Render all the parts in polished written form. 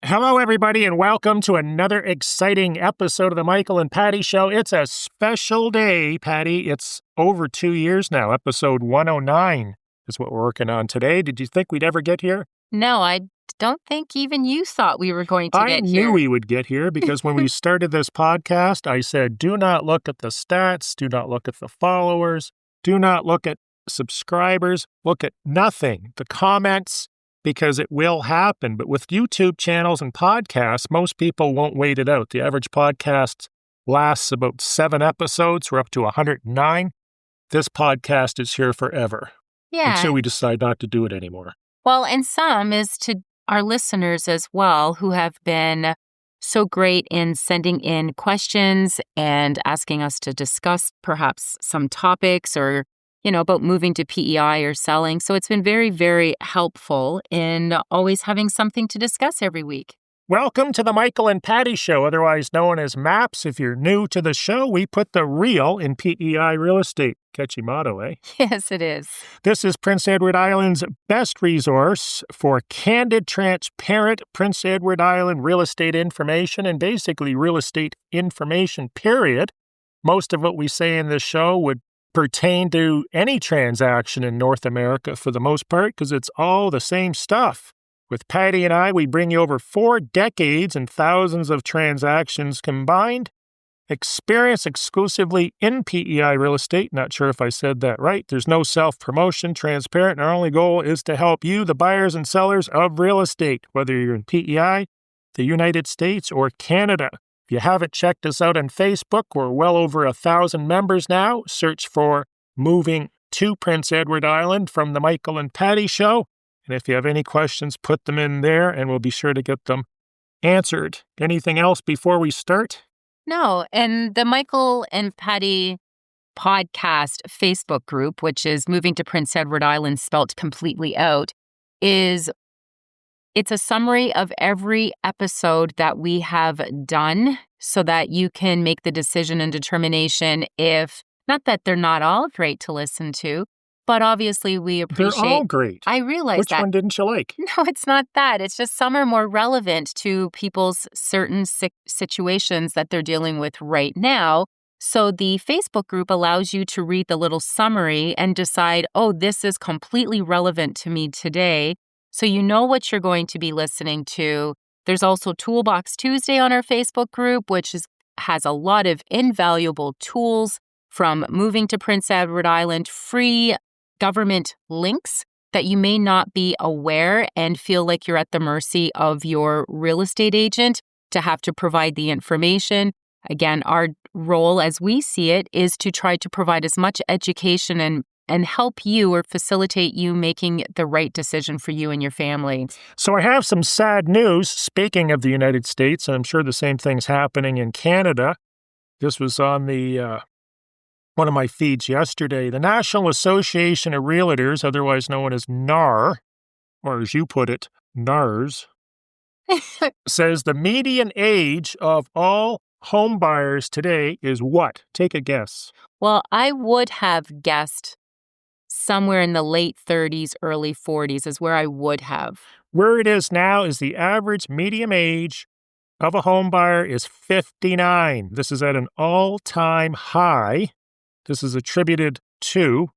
Hello, everybody, and welcome to another exciting episode of the Michael and Patty Show. It's a special day, Patty. It's over 2 years now. Episode 109 is what we're working on today. Did you think we'd ever get here? No, I don't think even you thought we were going to get here. I knew we would get here because when we started this podcast, I said, do not look at the stats, do not look at the followers, do not look at subscribers, look at nothing, the comments, because it will happen. But with YouTube channels and podcasts, most people won't wait it out. The average podcast lasts about 7 episodes. We're up to 109. This podcast is here forever. Yeah. Until we decide not to do it anymore. Well, and some is to our listeners as well, who have been so great in sending in questions and asking us to discuss perhaps some topics or about moving to PEI or selling. So it's been very, very helpful in always having something to discuss every week. Welcome to the Michael and Patty Show, otherwise known as MAPS. If you're new to the show, we put the real in PEI real estate. Catchy motto, eh? Yes, it is. This is Prince Edward Island's best resource for candid, transparent Prince Edward Island real estate information and basically real estate information, period. Most of what we say in this show would pertain to any transaction in North America for the most part, because it's all the same stuff. With Patty and I, we bring you over 4 decades and thousands of transactions combined. Experience exclusively in PEI real estate. Not sure if I said that right. There's no self-promotion, transparent, and our only goal is to help you, the buyers and sellers of real estate, whether you're in PEI, the United States, or Canada. If you haven't checked us out on Facebook, we're well over 1,000 members now. Search for Moving to Prince Edward Island from the Michael and Patty Show. And if you have any questions, put them in there and we'll be sure to get them answered. Anything else before we start? No, and the Michael and Patty podcast Facebook group, which is Moving to Prince Edward Island spelt completely out, it's a summary of every episode that we have done so that you can make the decision and determination if, not that they're not all great to listen to, but obviously we appreciate... They're all great. I realize Which that. Which one didn't you like? No, it's not that. It's just some are more relevant to people's certain situations that they're dealing with right now. So the Facebook group allows you to read the little summary and decide, oh, this is completely relevant to me today. So you know what you're going to be listening to. There's also Toolbox Tuesday on our Facebook group, which has a lot of invaluable tools from moving to Prince Edward Island, free government links that you may not be aware and feel like you're at the mercy of your real estate agent to have to provide the information. Again, our role as we see it is to try to provide as much education and help you or facilitate you making the right decision for you and your family. So I have some sad news, speaking of the United States, and I'm sure the same thing's happening in Canada. This was on the one of my feeds yesterday. The National Association of Realtors, otherwise known as NAR, or as you put it, NARS, says the median age of all home buyers today is what? Take a guess. Well, I would have guessed somewhere in the late 30s, early 40s is where I would have. Where it is now is the average median age of a home buyer is 59. This is at an all-time high. This is attributed to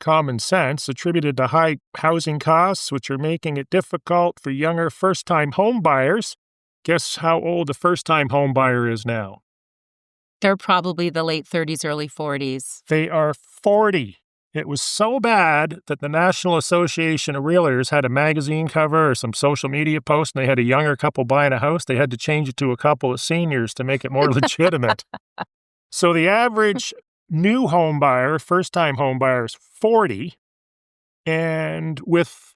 common sense, attributed to high housing costs, which are making it difficult for younger first-time home buyers. Guess how old a first-time home buyer is now? They're probably the late 30s, early 40s. They are 40. It was so bad that the National Association of Realtors had a magazine cover or some social media post, and they had a younger couple buying a house. They had to change it to a couple of seniors to make it more legitimate. So the average new home buyer, first-time home buyer, is 40. And with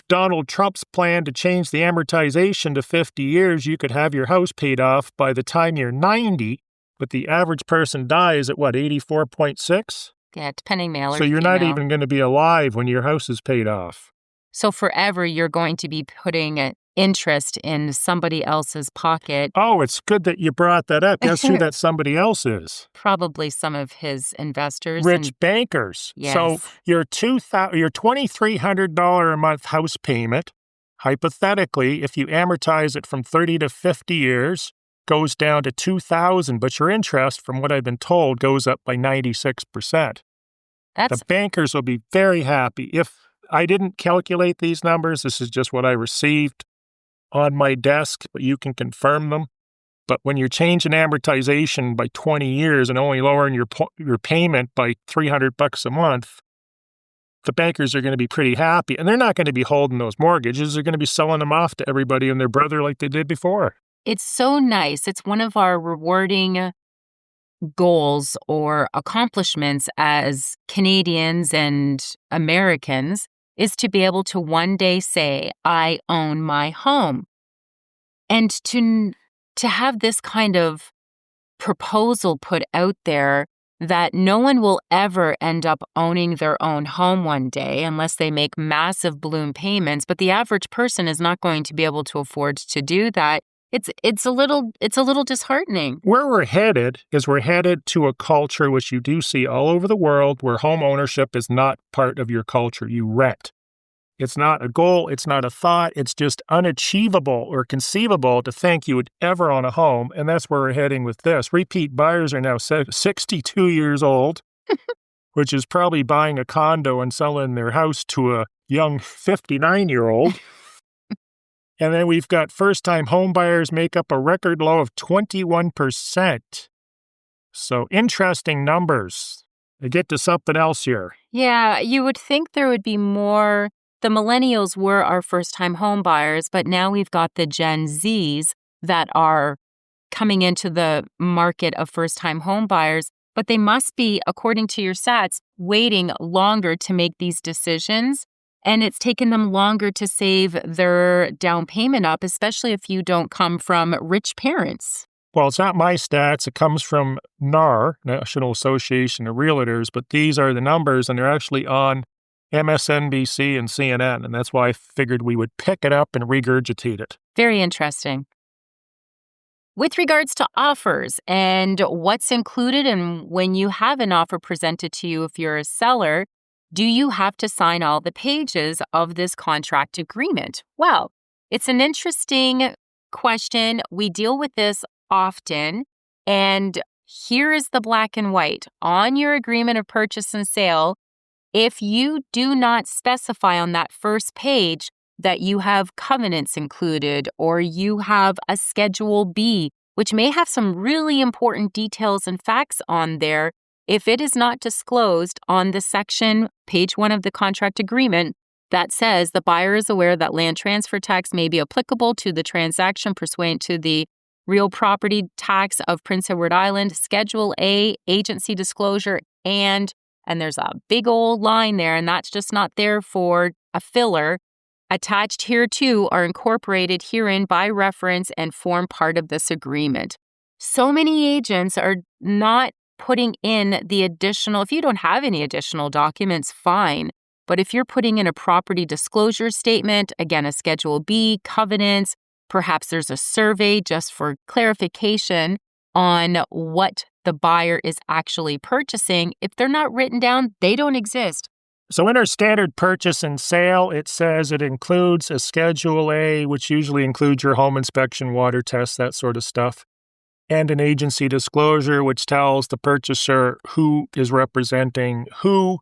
Donald Trump's plan to change the amortization to 50 years, you could have your house paid off by the time you're 90, but the average person dies at, 84.6? Yeah, depending male or So you're female. not even going to be alive when your house is paid off. So forever, you're going to be putting interest in somebody else's pocket. Oh, it's good that you brought that up. Guess who that somebody else is? Probably some of his investors. Rich bankers. Yes. So your $2,300 a month house payment hypothetically, if you amortize it from 30 to 50 years, goes down to $2,000, but your interest, from what I've been told, goes up by 96%. The bankers will be very happy. If I didn't calculate these numbers, this is just what I received on my desk, but you can confirm them. But when you're changing amortization by 20 years and only lowering your payment by $300 a month, the bankers are going to be pretty happy. And they're not going to be holding those mortgages. They're going to be selling them off to everybody and their brother like they did before. It's so nice. It's one of our rewarding goals or accomplishments as Canadians and Americans is to be able to one day say, I own my home. And to have this kind of proposal put out there that no one will ever end up owning their own home one day unless they make massive balloon payments, but the average person is not going to be able to afford to do that. It's a little disheartening. Where we're headed is we're headed to a culture which you do see all over the world where home ownership is not part of your culture. You rent. It's not a goal. It's not a thought. It's just unachievable or conceivable to think you would ever own a home. And that's where we're heading with this. Repeat buyers are now 62 years old, which is probably buying a condo and selling their house to a young 59-year-old. And then we've got first-time home buyers make up a record low of 21%. So interesting numbers. They get to something else here. Yeah, you would think there would be more. The millennials were our first-time home buyers, but now we've got the Gen Zs that are coming into the market of first-time home buyers. But they must be, according to your stats, waiting longer to make these decisions. And it's taken them longer to save their down payment up, especially if you don't come from rich parents. Well, it's not my stats. It comes from NAR, National Association of Realtors, but these are the numbers, and they're actually on MSNBC and CNN, and that's why I figured we would pick it up and regurgitate it. Very interesting. With regards to offers and what's included and when you have an offer presented to you if you're a seller, do you have to sign all the pages of this contract agreement? Well, it's an interesting question. We deal with this often, and here is the black and white. On your agreement of purchase and sale, if you do not specify on that first page that you have covenants included or you have a Schedule B, which may have some really important details and facts on there, if it is not disclosed on the section, page 1 of the contract agreement, that says the buyer is aware that land transfer tax may be applicable to the transaction pursuant to the real property tax of Prince Edward Island, Schedule A, agency disclosure, and there's a big old line there, and that's just not there for a filler. Attached hereto are incorporated herein by reference and form part of this agreement. So many agents are not putting in the additional, if you don't have any additional documents, fine. But if you're putting in a property disclosure statement, again, a Schedule B, covenants, perhaps there's a survey just for clarification on what the buyer is actually purchasing. If they're not written down, they don't exist. So in our standard purchase and sale, it says it includes a Schedule A, which usually includes your home inspection, water test, that sort of stuff, and an agency disclosure, which tells the purchaser who is representing who.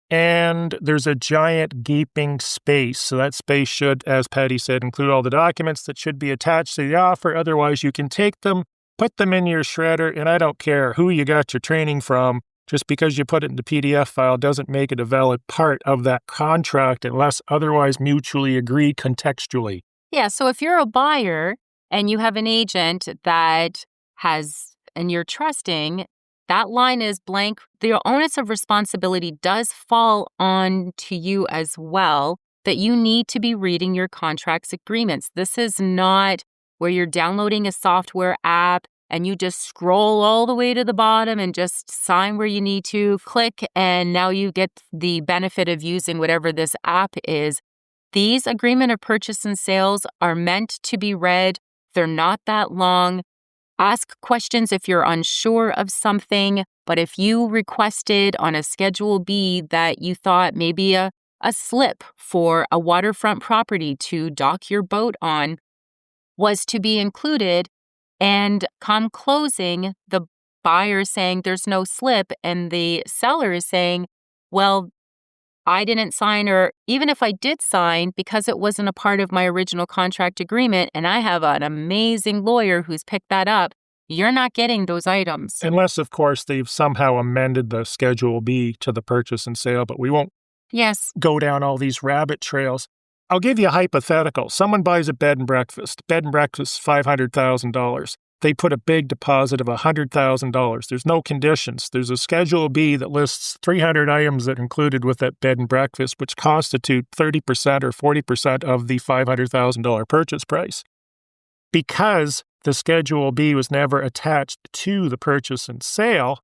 And there's a giant gaping space. So that space should, as Patty said, include all the documents that should be attached to the offer. Otherwise, you can take them, put them in your shredder, and I don't care who you got your training from. Just because you put it in the PDF file doesn't make it a valid part of that contract unless otherwise mutually agreed contextually. Yeah, so if you're a buyer and you have an agent that has, and you're trusting, that line is blank. The onus of responsibility does fall on to you as well, that you need to be reading your contracts agreements. This is not where you're downloading a software app and you just scroll all the way to the bottom and just sign where you need to, click, and now you get the benefit of using whatever this app is. These agreement of purchase and sales are meant to be read. They're not that long. Ask questions if you're unsure of something, but if you requested on a Schedule B that you thought maybe a a slip for a waterfront property to dock your boat on was to be included, and come closing, the buyer is saying there's no slip, and the seller is saying, well, I didn't sign, or even if I did sign, because it wasn't a part of my original contract agreement, and I have an amazing lawyer who's picked that up, you're not getting those items. Unless, of course, they've somehow amended the Schedule B to the purchase and sale, but we won't go down all these rabbit trails. I'll give you a hypothetical. Someone buys a bed and breakfast. Bed and breakfast, $500,000. They put a big deposit of $100,000. There's no conditions. There's a Schedule B that lists 300 items that are included with that bed and breakfast, which constitute 30% or 40% of the $500,000 purchase price. Because the Schedule B was never attached to the purchase and sale,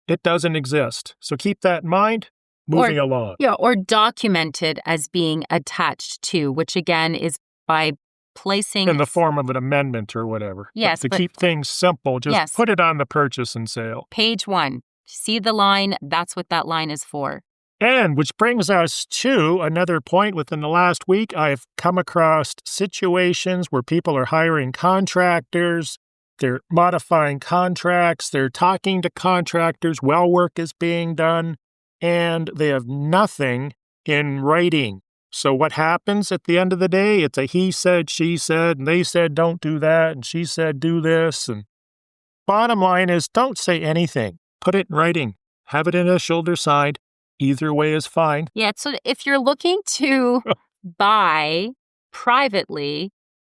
it doesn't exist. So keep that in mind. Moving along. Yeah, or documented as being attached to, which again is by placing in the form of an amendment or whatever. Yes. But to keep things simple, just put it on the purchase and sale. Page 1. See the line? That's what that line is for. And which brings us to another point. Within the last week, I've come across situations where people are hiring contractors, they're modifying contracts, they're talking to contractors while work is being done, and they have nothing in writing. So what happens at the end of the day? It's a he said, she said, and they said don't do that, and she said do this. And bottom line is don't say anything. Put it in writing. Have it initialed or signed. Either way is fine. Yeah, so if you're looking to buy privately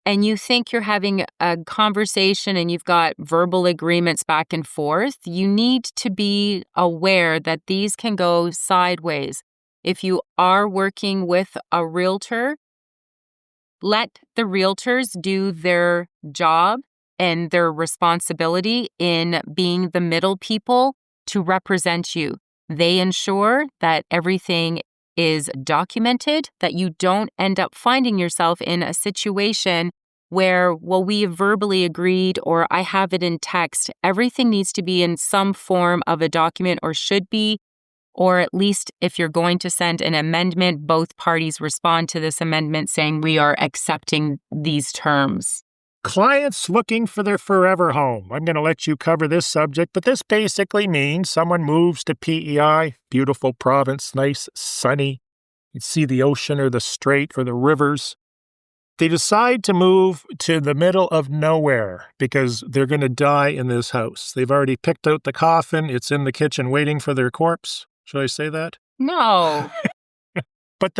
and you think you're having a conversation and you've got verbal agreements back and forth, you need to be aware that these can go sideways. If you are working with a realtor, let the realtors do their job and their responsibility in being the middle people to represent you. They ensure that everything is documented, that you don't end up finding yourself in a situation where, well, we have verbally agreed or I have it in text. Everything needs to be in some form of a document, or should be, or at least if you're going to send an amendment, both parties respond to this amendment saying we are accepting these terms. Clients looking for their forever home. I'm going to let you cover this subject, but this basically means someone moves to PEI, beautiful province, nice, sunny. You see the ocean or the strait or the rivers. They decide to move to the middle of nowhere because they're going to die in this house. They've already picked out the coffin. It's in the kitchen waiting for their corpse. Should I say that? No. But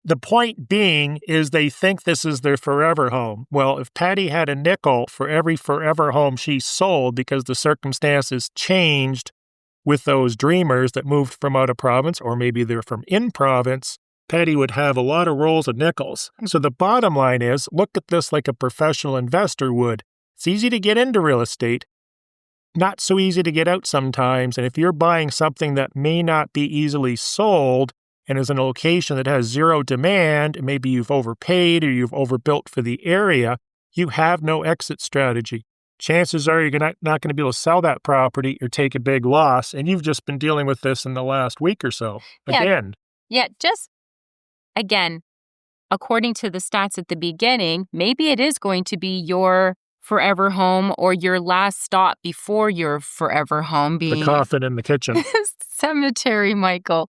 the point being is they think this is their forever home. Well, if Patty had a nickel for every forever home she sold because the circumstances changed with those dreamers that moved from out of province, or maybe they're from in province, Patty would have a lot of rolls of nickels. So the bottom line is, look at this like a professional investor would. It's easy to get into real estate, not so easy to get out sometimes. And if you're buying something that may not be easily sold, and is in a location that has zero demand, and maybe you've overpaid or you've overbuilt for the area, you have no exit strategy. Chances are you're not going to be able to sell that property or take a big loss, and you've just been dealing with this in the last week or so. Again. Yeah, just, again, according to the stats at the beginning, maybe it is going to be your forever home or your last stop before your forever home being the coffin in the kitchen. Cemetery, Michael.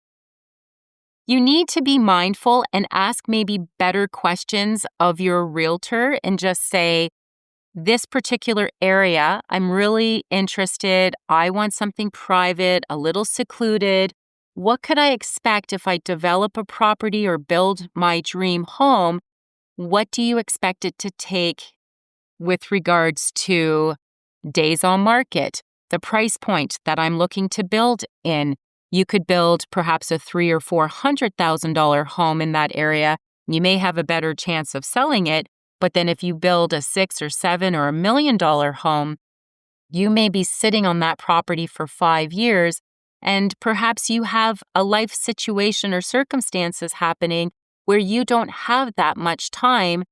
You need to be mindful and ask maybe better questions of your realtor and just say, this particular area, I'm really interested. I want something private, a little secluded. What could I expect if I develop a property or build my dream home? What do you expect it to take with regards to days on market, the price point that I'm looking to build in? You could build perhaps a $300,000 or $400,000 home in that area. You may have a better chance of selling it, but then if you build a $6 or $7 or $1 million home, you may be sitting on that property for 5 years, and perhaps you have a life situation or circumstances happening where you don't have that much time.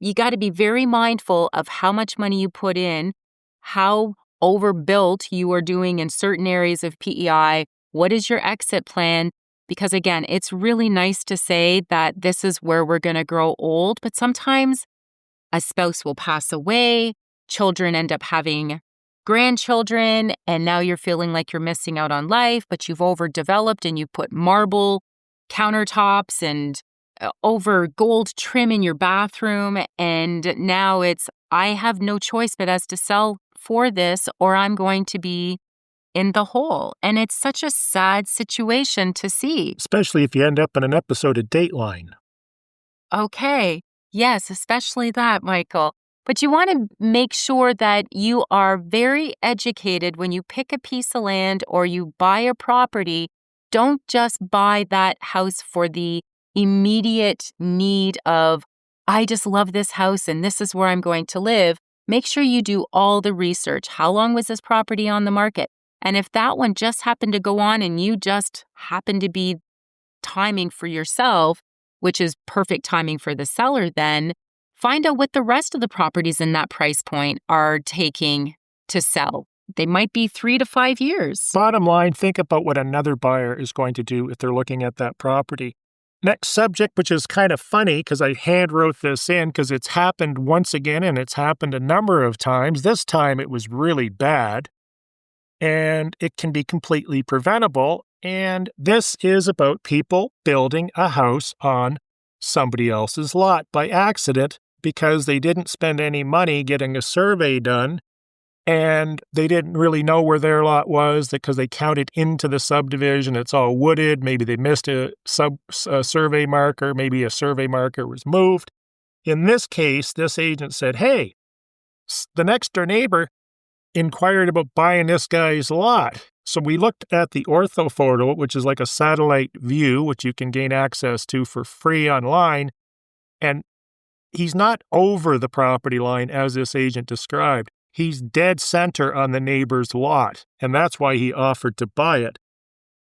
You got to be very mindful of how much money you put in, how overbuilt you are doing in certain areas of PEI. What is your exit plan? Because again, it's really nice to say that this is where we're going to grow old, but sometimes a spouse will pass away, children end up having grandchildren, and now you're feeling like you're missing out on life, but you've overdeveloped and you put marble countertops and over gold trim in your bathroom. And now I have no choice but as to sell for this or I'm going to be in the hole. And it's such a sad situation to see. Especially if you end up in an episode of Dateline. Okay. Yes, especially that, Michael. But you want to make sure that you are very educated when you pick a piece of land or you buy a property. Don't just buy that house for the immediate need of, I just love this house and this is where I'm going to live. Make sure you do all the research. How long was this property on the market? And if that one just happened to go on and you just happen to be timing for yourself, which is perfect timing for the seller, then find out what the rest of the properties in that price point are taking to sell. They might be 3 to 5 years. Bottom line, think about what another buyer is going to do if they're looking at that property. Next subject, which is kind of funny because I hand wrote this in because it's happened once again and it's happened a number of times. This time it was really bad and it can be completely preventable. And this is about people building a house on somebody else's lot by accident because they didn't spend any money getting a survey done and they didn't really know where their lot was because they counted into the subdivision. It's all wooded. Maybe they missed a survey marker. Maybe a survey marker was moved. In this case, this agent said, hey, the next door neighbor inquired about buying this guy's lot. So we looked at the ortho photo, which is like a satellite view, which you can gain access to for free online. And he's not over the property line as this agent described. He's dead center on the neighbor's lot, and that's why he offered to buy it.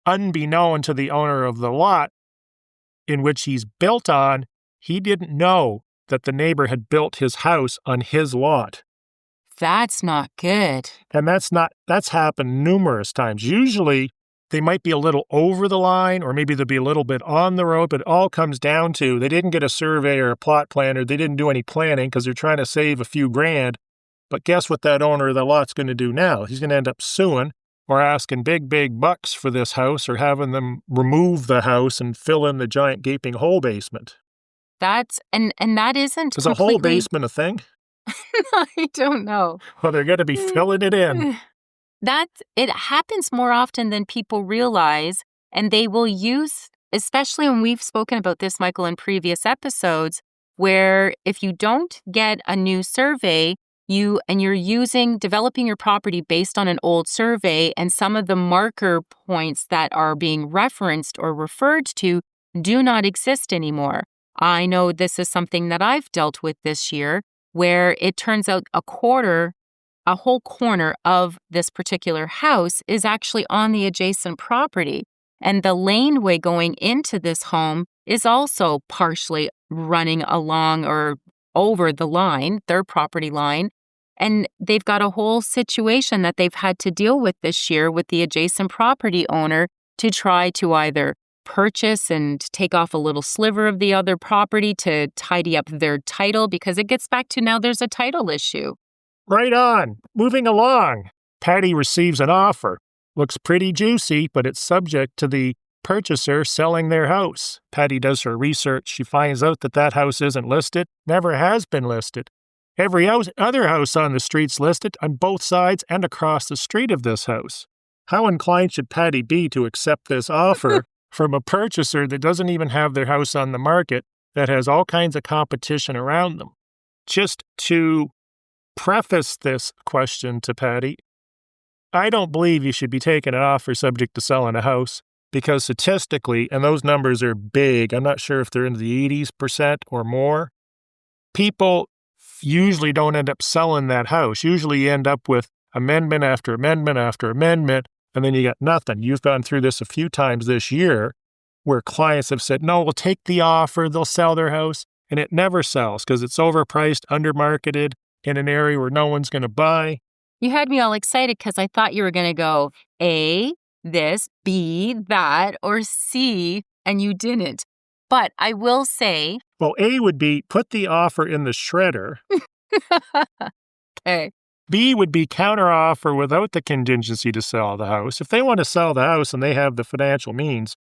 Unbeknown to the owner of the lot in which he's built on, he didn't know that the neighbor had built his house on his lot. That's not good. And that's happened numerous times. Usually, they might be a little over the line, or maybe they'll be a little bit on the road, but it all comes down to they didn't get a survey or a plot plan, or they didn't do any planning because they're trying to save a few grand. But guess what that owner of the lot's going to do now? He's going to end up suing or asking big bucks for this house or having them remove the house and fill in the giant gaping hole basement. That's, and that isn't Is a whole basement a thing? I don't know. Well, they're going to be filling it in. It happens more often than people realize, and they will use, especially when we've spoken about this, Michael, in previous episodes, where if you don't get a new survey, you're developing your property based on an old survey, and some of the marker points that are being referenced or referred to do not exist anymore. I know this is something that I've dealt with this year, where it turns out a whole corner of this particular house is actually on the adjacent property. And the laneway going into this home is also partially running along or over the line, their property line. And they've got a whole situation that they've had to deal with this year with the adjacent property owner to try to either purchase and take off a little sliver of the other property to tidy up their title, because it gets back to now there's a title issue. Right on. Moving along. Patty receives an offer. Looks pretty juicy, but it's subject to the purchaser selling their house. Patty does her research. She finds out that house isn't listed, never has been listed. Every other house on the street's listed on both sides and across the street of this house. How inclined should Patty be to accept this offer from a purchaser that doesn't even have their house on the market, that has all kinds of competition around them? Just to preface this question to Patty, I don't believe you should be taking an offer subject to selling a house, because statistically, and those numbers are big, I'm not sure if they're in the 80% or more, people usually don't end up selling that house. Usually you end up with amendment after amendment after amendment, and then you got nothing. You've gone through this a few times this year where clients have said, no, we'll take the offer, they'll sell their house, and it never sells because it's overpriced, undermarketed, in an area where no one's going to buy. You had me all excited because I thought you were going to go, A, this, B, that, or C, and you didn't. But I will say... Well, A would be put the offer in the shredder. Okay. B would be counteroffer without the contingency to sell the house. If they want to sell the house and they have the financial means,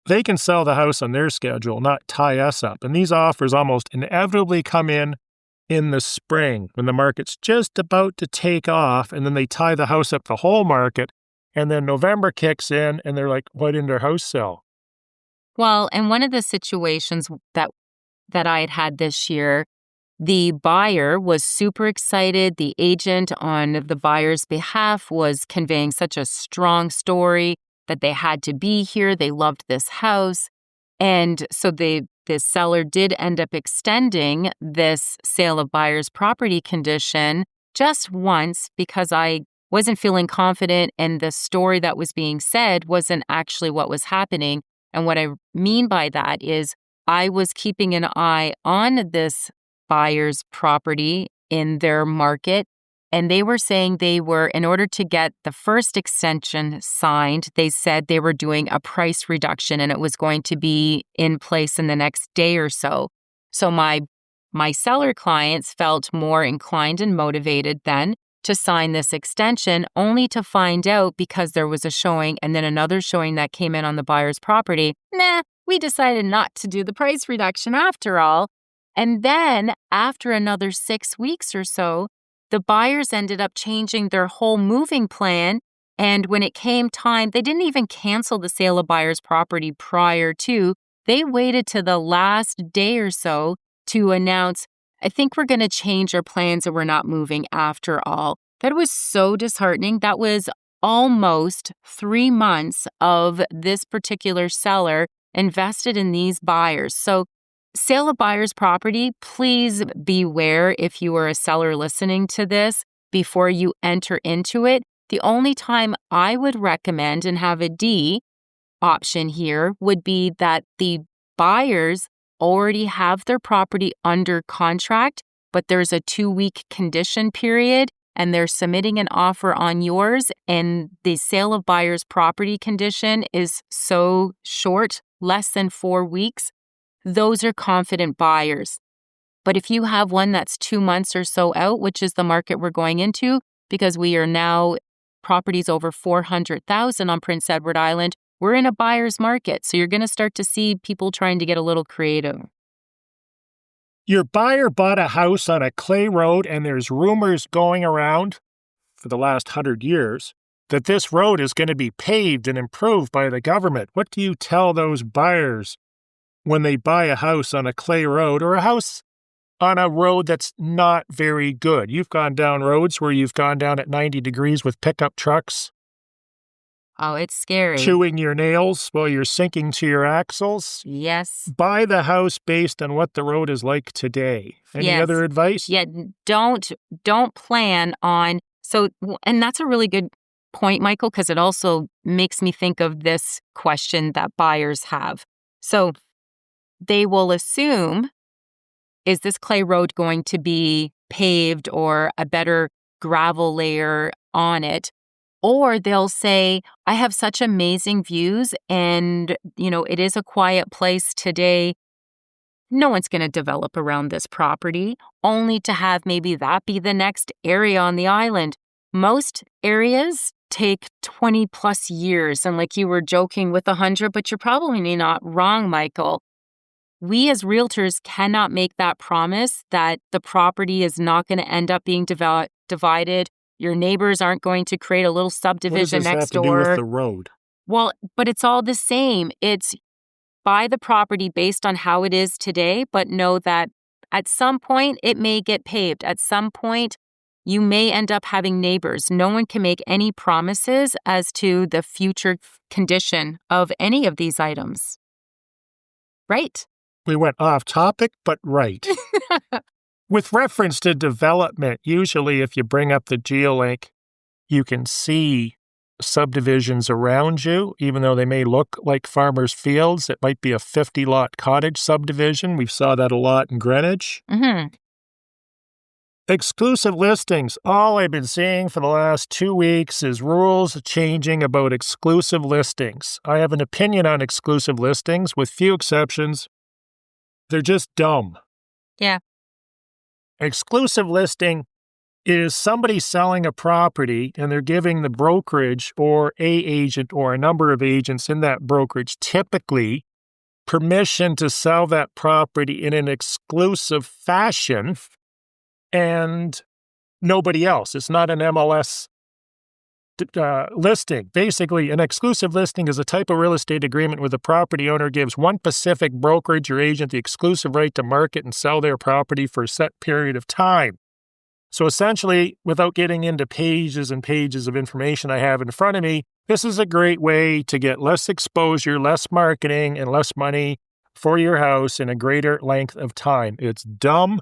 they can sell the house on their schedule, not tie us up. And these offers almost inevitably come in the spring when the market's just about to take off, and then they tie the house up the whole market, and then November kicks in and they're like, why didn't our house sell? Well, and one of the situations that I had this year, the buyer was super excited. The agent on the buyer's behalf was conveying such a strong story that they had to be here. They loved this house. And so the seller did end up extending this sale of buyer's property condition just once because I wasn't feeling confident and the story that was being said wasn't actually what was happening. And what I mean by that is I was keeping an eye on this buyer's property in their market, and they were saying they were, in order to get the first extension signed, they said they were doing a price reduction and it was going to be in place in the next day or so. So my seller clients felt more inclined and motivated then to sign this extension, only to find out, because there was a showing and then another showing that came in on the buyer's property, we decided not to do the price reduction after all. And then after another 6 weeks or so, the buyers ended up changing their whole moving plan. And when it came time, they didn't even cancel the sale of buyer's property prior to. They waited to the last day or so to announce, I think we're going to change our plans and we're not moving after all. That was so disheartening. That was almost 3 months of this particular seller invested in these buyers. So sale of buyer's property, please beware if you are a seller listening to this before you enter into it. The only time I would recommend and have a D option here would be that the buyers already have their property under contract, but there's a 2-week condition period and they're submitting an offer on yours, and the sale of buyer's property condition is so short, less than 4 weeks. Those are confident buyers. But if you have one that's 2 months or so out, which is the market we're going into, because we are now properties over $400,000 on Prince Edward Island, we're in a buyer's market. So you're going to start to see people trying to get a little creative. Your buyer bought a house on a clay road, and there's rumors going around for the last 100 years that this road is going to be paved and improved by the government. What do you tell those buyers when they buy a house on a clay road or a house on a road that's not very good? You've gone down roads where you've gone down at 90 degrees with pickup trucks. Oh, it's scary. Chewing your nails while you're sinking to your axles. Yes. Buy the house based on what the road is like today. Any other advice? Yeah, don't plan on. So, and that's a really good point, Michael, because it also makes me think of this question that buyers have. So they will assume, is this clay road going to be paved or a better gravel layer on it? Or they'll say, I have such amazing views and, it is a quiet place today. No one's going to develop around this property, only to have maybe that be the next area on the island. Most areas take 20 plus years. And like you were joking with 100, but you're probably not wrong, Michael. We as realtors cannot make that promise that the property is not going to end up being divided. Your neighbors aren't going to create a little subdivision next door. What does this have to do with the road? Well, but it's all the same. It's buy the property based on how it is today, but know that at some point it may get paved. At some point, you may end up having neighbors. No one can make any promises as to the future condition of any of these items. Right? We went off topic, but right. With reference to development, usually if you bring up the geolink, you can see subdivisions around you, even though they may look like farmers' fields. It might be a 50-lot cottage subdivision. We saw that a lot in Greenwich. Mm-hmm. Exclusive listings. All I've been seeing for the last 2 weeks is rules changing about exclusive listings. I have an opinion on exclusive listings, with few exceptions. They're just dumb. Yeah. Exclusive listing is somebody selling a property and they're giving the brokerage or a agent or a number of agents in that brokerage typically permission to sell that property in an exclusive fashion and nobody else. It's not an MLS listing. Basically, an exclusive listing is a type of real estate agreement where the property owner gives one specific brokerage or agent the exclusive right to market and sell their property for a set period of time. So essentially, without getting into pages and pages of information I have in front of me, this is a great way to get less exposure, less marketing, and less money for your house in a greater length of time. It's dumb.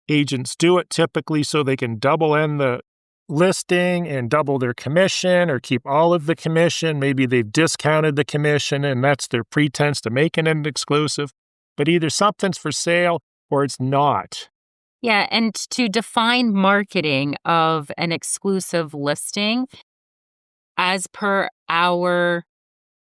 Agents do it typically so they can double end the listing and double their commission or keep all of the commission. Maybe they've discounted the commission and that's their pretense to making it exclusive. But either something's for sale or it's not. Yeah, and to define marketing of an exclusive listing, as per our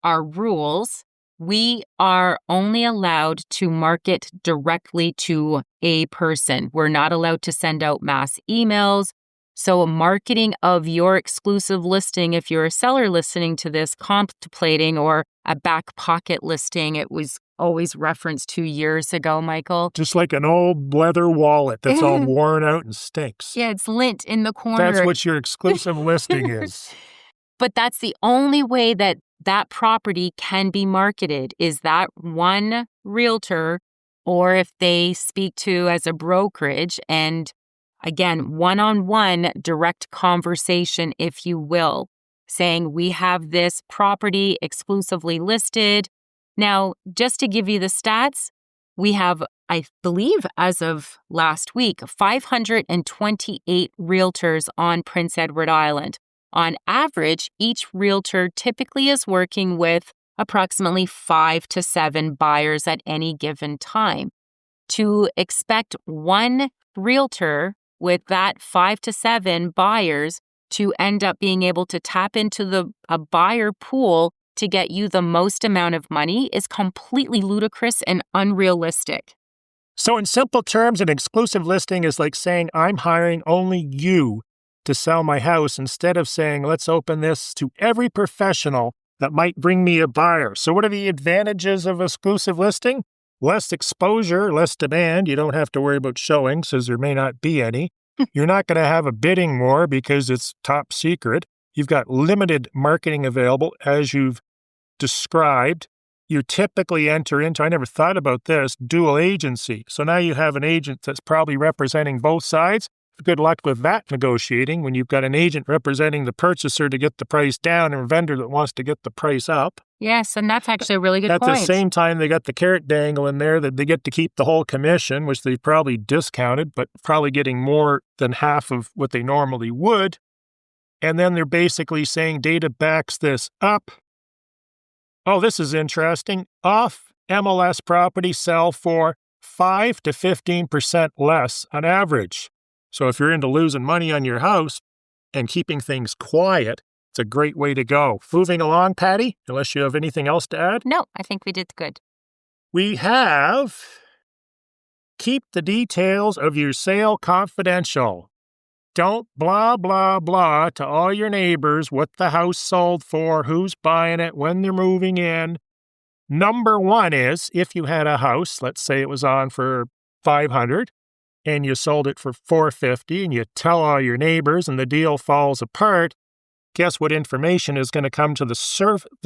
rules, we are only allowed to market directly to a person. We're not allowed to send out mass emails. So a marketing of your exclusive listing, if you're a seller listening to this, contemplating, or a back pocket listing, it was always referenced 2 years ago, Michael. Just like an old leather wallet that's all worn out and stinks. Yeah, it's lint in the corner. That's what your exclusive listing is. But that's the only way that that property can be marketed, is that one realtor, or if they speak to as a brokerage, and again, one-on-one direct conversation, if you will, saying we have this property exclusively listed. Now, just to give you the stats, we have, I believe, as of last week, 528 realtors on Prince Edward Island. On average, each realtor typically is working with approximately 5 to 7 buyers at any given time. To expect one realtor with that 5 to 7 buyers to end up being able to tap into a buyer pool to get you the most amount of money is completely ludicrous and unrealistic. So in simple terms, an exclusive listing is like saying, I'm hiring only you to sell my house, instead of saying, let's open this to every professional that might bring me a buyer. So what are the advantages of exclusive listing? Less exposure, less demand. You don't have to worry about showings, as there may not be any. You're not going to have a bidding war because it's top secret. You've got limited marketing available, as you've described. You typically enter into, I never thought about this, dual agency. So now you have an agent that's probably representing both sides. Good luck with that negotiating when you've got an agent representing the purchaser to get the price down and a vendor that wants to get the price up. Yes, and that's actually a really good point. At the same time, they got the carrot dangle in there that they get to keep the whole commission, which they probably discounted, but probably getting more than half of what they normally would. And then they're basically saying data backs this up. Oh, this is interesting. Off MLS properties sell for 5 to 15% less on average. So if you're into losing money on your house and keeping things quiet, it's a great way to go. Moving along, Patty, unless you have anything else to add? No, I think we did good. We have keep the details of your sale confidential. Don't blah, blah, blah to all your neighbors what the house sold for, who's buying it, when they're moving in. Number one is, if you had a house, let's say it was on for $500, and you sold it for $450, and you tell all your neighbors and the deal falls apart, guess what information is going to come to the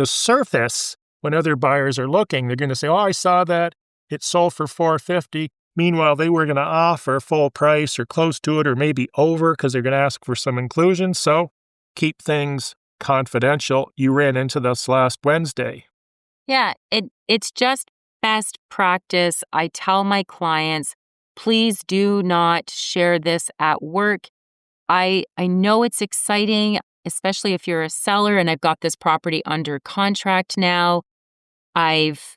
surface when other buyers are looking? They're going to say, oh, I saw that. It sold for $450. Meanwhile, they were going to offer full price or close to it or maybe over because they're going to ask for some inclusion. So keep things confidential. You ran into this last Wednesday. Yeah, it's just best practice. I tell my clients, please do not share this at work. I know it's exciting, especially if you're a seller and I've got this property under contract now. I've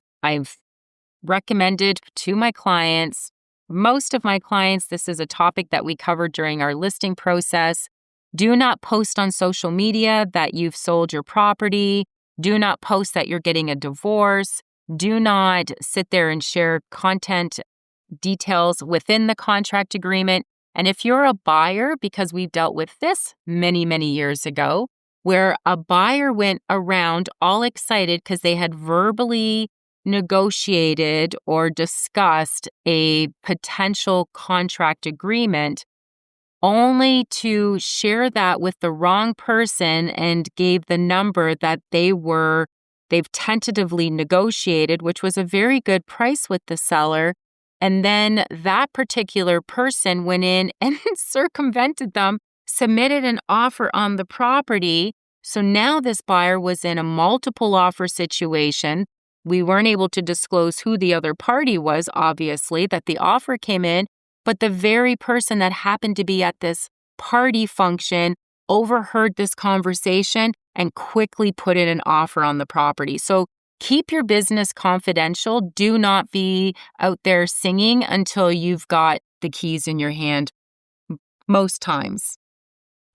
recommended to my clients, most of my clients, this is a topic that we covered during our listing process. Do not post on social media that you've sold your property. Do not post that you're getting a divorce. Do not sit there and share content details within the contract agreement. And if you're a buyer, because we've dealt with this many, many years ago, where a buyer went around all excited because they had verbally negotiated or discussed a potential contract agreement, only to share that with the wrong person and gave the number that they've tentatively negotiated, which was a very good price with the seller. And then that particular person went in and circumvented them, submitted an offer on the property. So now this buyer was in a multiple offer situation. We weren't able to disclose who the other party was, obviously, that the offer came in, but the very person that happened to be at this party function overheard this conversation and quickly put in an offer on the property. So keep your business confidential. Do not be out there singing until you've got the keys in your hand, most times.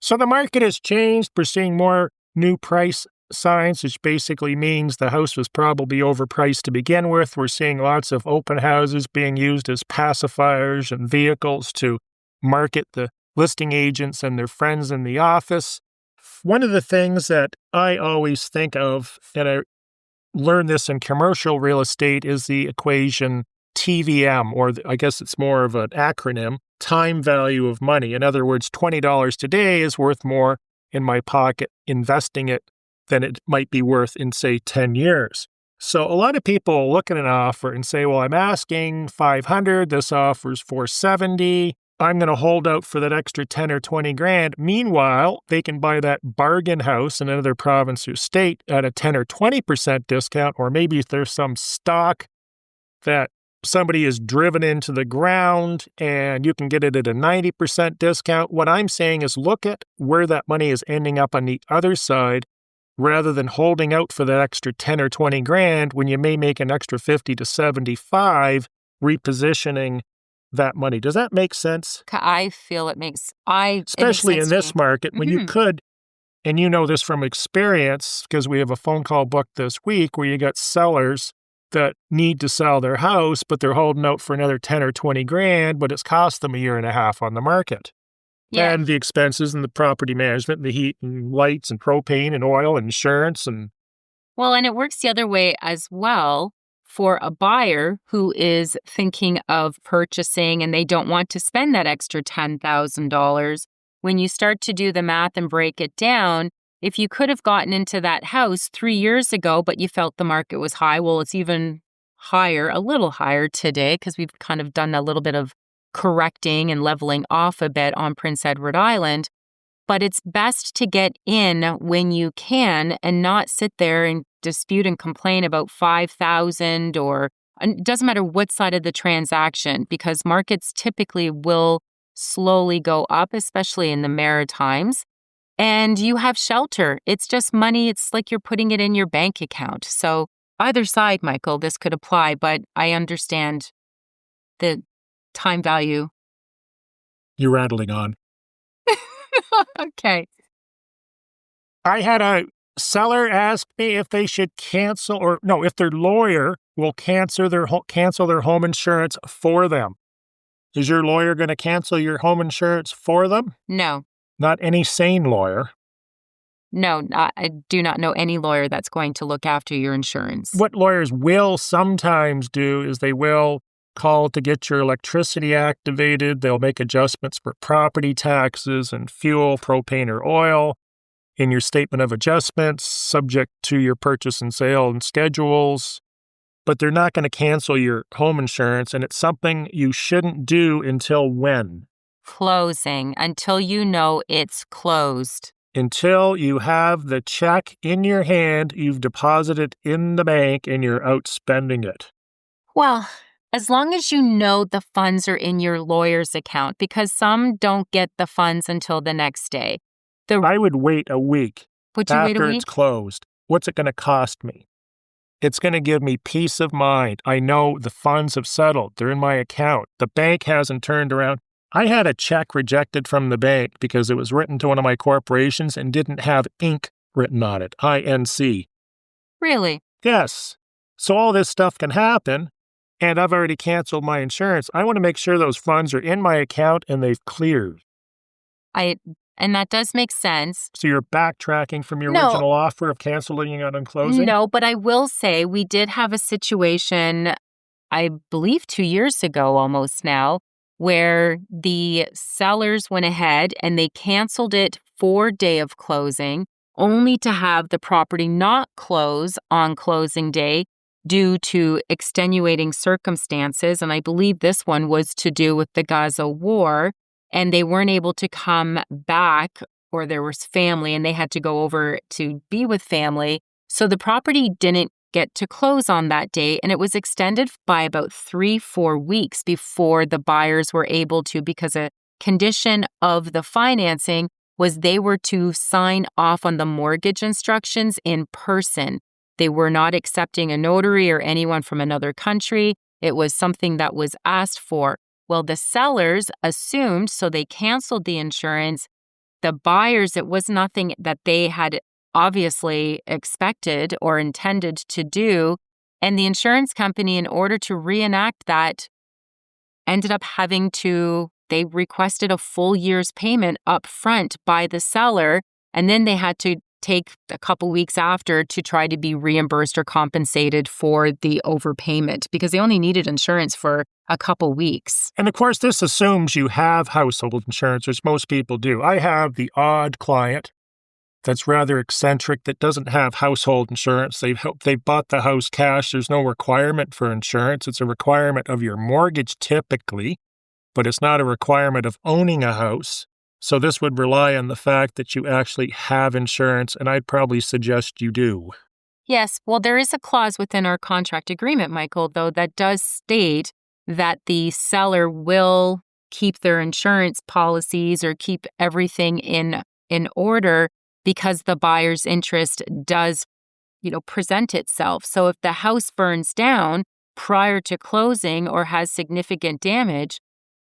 So the market has changed. We're seeing more new price signs, which basically means the house was probably overpriced to begin with. We're seeing lots of open houses being used as pacifiers and vehicles to market the listing agents and their friends in the office. One of the things that I always think of, and I learned this in commercial real estate, is the equation TVM, or I guess it's more of an acronym, time value of money. In other words, $20 today is worth more in my pocket investing it than it might be worth in, say, 10 years. So a lot of people look at an offer and say, well, I'm asking $500, this offer's $470. I'm going to hold out for that extra 10 or 20 grand. Meanwhile, they can buy that bargain house in another province or state at a 10 or 20% discount, or maybe if there's some stock that somebody has driven into the ground and you can get it at a 90% discount. What I'm saying is look at where that money is ending up on the other side rather than holding out for that extra 10 or 20 grand when you may make an extra 50 to 75 repositioning that money. Does that make sense? I feel it makes Especially in this market, when you could, and you know this from experience, because we have a phone call booked this week where you got sellers that need to sell their house, but they're holding out for another 10 or 20 grand, but it's cost them a year and a half on the market. Yeah. And the expenses and the property management, the heat and lights and propane and oil and insurance. Well, and it works the other way as well for a buyer who is thinking of purchasing and they don't want to spend that extra $10,000. When you start to do the math and break it down, if you could have gotten into that house 3 years ago, but you felt the market was high, well, it's even higher, a little higher today, because we've kind of done a little bit of correcting and leveling off a bit on Prince Edward Island. But it's best to get in when you can and not sit there and dispute and complain about $5,000, or it doesn't matter what side of the transaction, because markets typically will slowly go up, especially in the Maritimes. And you have shelter. It's just money. It's like you're putting it in your bank account. So either side, Michael, this could apply, but I understand the time value. You're rattling on. Okay. I had a seller ask me if they should cancel, or no, if their lawyer will cancel their home insurance for them. Is your lawyer going to cancel your home insurance for them? No. Not any sane lawyer. No, I do not know any lawyer that's going to look after your insurance. What lawyers will sometimes do is they will call to get your electricity activated. They'll make adjustments for property taxes and fuel, propane or oil in your statement of adjustments, subject to your purchase and sale and schedules. But they're not going to cancel your home insurance, and it's something you shouldn't do until when? Closing, until you know it's closed. Until you have the check in your hand, you've deposited in the bank, and you're out spending it. Well, as long as you know the funds are in your lawyer's account, because some don't get the funds until the next day. I would wait a week Would you wait a after week? it's closed. What's it going to cost me? It's going to give me peace of mind. I know the funds have settled. They're in my account. The bank hasn't turned around. I had a check rejected from the bank because it was written to one of my corporations and didn't have Inc. written on it, INC. Really? Yes. So all this stuff can happen, and I've already canceled my insurance. I want to make sure those funds are in my account and they've cleared. And that does make sense. So you're backtracking from your No. original offer of canceling it on closing? No, but I will say we did have a situation, I believe 2 years ago almost now, where the sellers went ahead and they canceled it for day of closing, only to have the property not close on closing day due to extenuating circumstances. And I believe this one was to do with the Gaza war. And they weren't able to come back, or there was family and they had to go over to be with family. So the property didn't get to close on that day, and it was extended by about 3-4 weeks before the buyers were able to, because a condition of the financing was they were to sign off on the mortgage instructions in person. They were not accepting a notary or anyone from another country. It was something that was asked for. Well, the sellers assumed, so they canceled the insurance. The buyers, it was nothing that they had obviously expected or intended to do. And the insurance company, in order to reenact that, ended up they requested a full year's payment up front by the seller. And then they had to take a couple weeks after to try to be reimbursed or compensated for the overpayment because they only needed insurance for a couple weeks. And of course, this assumes you have household insurance, which most people do. I have the odd client that's rather eccentric that doesn't have household insurance. They've bought the house cash. There's no requirement for insurance. It's a requirement of your mortgage typically, but it's not a requirement of owning a house. So this would rely on the fact that you actually have insurance, and I'd probably suggest you do. Yes, well, there is a clause within our contract agreement, Michael, though, that does state that the seller will keep their insurance policies or keep everything in order because the buyer's interest does, present itself. So if the house burns down prior to closing or has significant damage,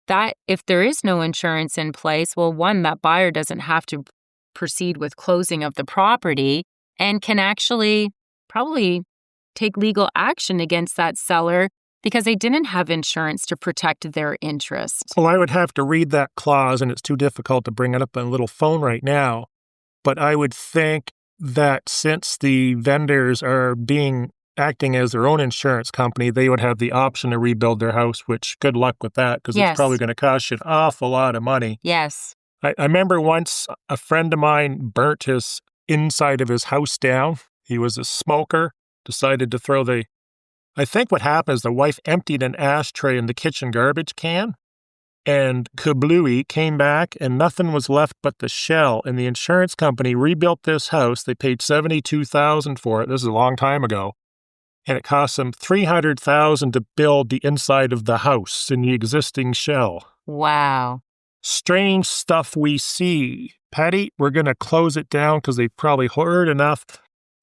that if there is no insurance in place, well, one, that buyer doesn't have to proceed with closing of the property and can actually probably take legal action against that seller because they didn't have insurance to protect their interest. Well, I would have to read that clause, and it's too difficult to bring it up on a little phone right now. But I would think that since the vendors are acting as their own insurance company, they would have the option to rebuild their house, which good luck with that because Yes. It's probably going to cost you an awful lot of money. Yes. I remember once a friend of mine burnt his inside of his house down. He was a smoker, decided to throw I think what happened is the wife emptied an ashtray in the kitchen garbage can, and kablooey came back and nothing was left but the shell. And the insurance company rebuilt this house. They paid $72,000 for it. This is a long time ago. And it cost them $300,000 to build the inside of the house in the existing shell. Wow. Strange stuff we see. Patty, we're going to close it down because they've probably heard enough.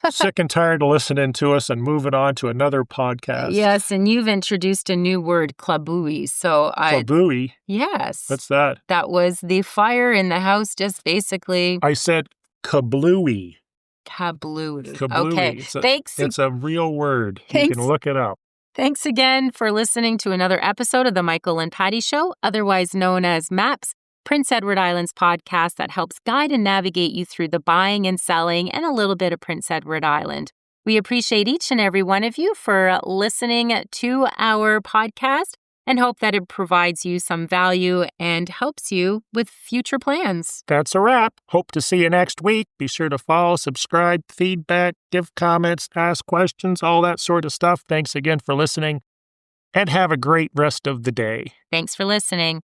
Sick and tired of listening to us and moving on to another podcast. Yes, and you've introduced a new word, klabooey. Klabooey? Yes. What's that? That was the fire in the house, just basically I said kablooey. kablooey. Kablooey. Okay, thanks. It's a real word. Thanks. You can look it up. Thanks again for listening to another episode of the Michael and Patty Show, otherwise known as MAPS, Prince Edward Island's podcast that helps guide and navigate you through the buying and selling and a little bit of Prince Edward Island. We appreciate each and every one of you for listening to our podcast and hope that it provides you some value and helps you with future plans. That's a wrap. Hope to see you next week. Be sure to follow, subscribe, feedback, give comments, ask questions, all that sort of stuff. Thanks again for listening, and have a great rest of the day. Thanks for listening.